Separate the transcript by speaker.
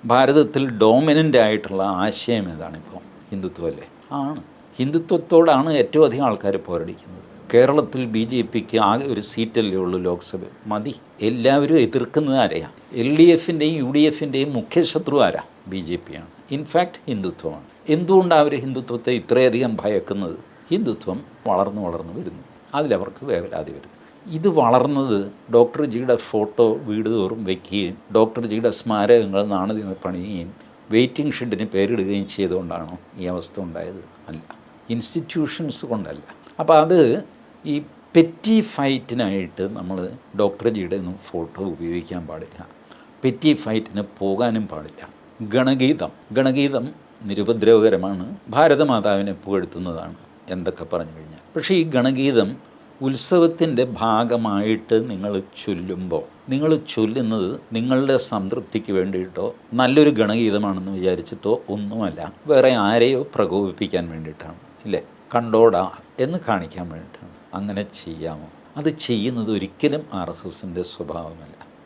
Speaker 1: ഭാരതത്തിൽ ഡോമിനൻ്റ് ആയിട്ടുള്ള ആശയം ഏതാണിപ്പോൾ? ഹിന്ദുത്വമല്ലേ? ആണ്. ഹിന്ദുത്വത്തോടാണ് ഏറ്റവും അധികം ആൾക്കാർ പോരടിക്കുന്നത്. കേരളത്തിൽ ബി ജെ പിക്ക് ആകെ ഒരു സീറ്റല്ലേ ഉള്ളൂ ലോക്സഭ, മതി. എല്ലാവരും എതിർക്കുന്നത് ആരെയാ? LDFിൻ്റെയും UDFിൻ്റെയും മുഖ്യ ശത്രു ആരാ? ബി ജെ പിയാണ്. ഇൻഫാക്റ്റ് ഹിന്ദുത്വമാണ്. എന്തുകൊണ്ടാണ് അവർ ഹിന്ദുത്വത്തെ ഇത്രയധികം ഭയക്കുന്നത്? ഹിന്ദുത്വം വളർന്നു വരുന്നു, അതിലവർക്ക് വേവലാതി വരുന്നു. ഇത് വളർന്നത് ഡോക്ടർ ജിയുടെ ഫോട്ടോ വീട് തോറും വയ്ക്കുകയും ഡോക്ടർ ജിയുടെ സ്മാരകങ്ങൾ നാണയങ്ങൾ പണിയുകയും വെയിറ്റിംഗ് ഷെഡിന് പേരിടുകയും ചെയ്തുകൊണ്ടാണോ ഈ അവസ്ഥ ഉണ്ടായത്? അല്ല, ഇൻസ്റ്റിറ്റ്യൂഷൻസ് കൊണ്ടല്ല. അപ്പോൾ അത് ഈ പെറ്റി ഫൈറ്റിനായിട്ട് നമ്മൾ ഡോക്ടർ ജിയുടെ ഒന്നും ഫോട്ടോ ഉപയോഗിക്കാൻ പാടില്ല, പെറ്റി ഫൈറ്റിന് പോകാനും പാടില്ല. ഗണഗീതം നിരുപദ്രവകരമാണ്, ഭാരതമാതാവിനെ പുകഴ്ത്തുന്നതാണ് എന്തൊക്കെ പറഞ്ഞു കഴിഞ്ഞാൽ. പക്ഷേ ഈ ഗണഗീതം ഉത്സവത്തിൻ്റെ ഭാഗമായിട്ട് നിങ്ങൾ ചൊല്ലുമ്പോൾ നിങ്ങൾ ചൊല്ലുന്നത് നിങ്ങളുടെ സംതൃപ്തിക്ക് വേണ്ടിയിട്ടോ നല്ലൊരു ഗണഗീതമാണെന്ന് വിചാരിച്ചിട്ടോ ഒന്നുമല്ല, വേറെ ആരെയോ പ്രകോപിപ്പിക്കാൻ വേണ്ടിയിട്ടാണ്, ഇല്ലേ? കണ്ടോടാ എന്ന് കാണിക്കാൻ വേണ്ടിയിട്ടാണ്. അങ്ങനെ ചെയ്യാമോ? അത് ചെയ്യുന്നത് ഒരിക്കലും RSSൻ്റെ സ്വഭാവമല്ല.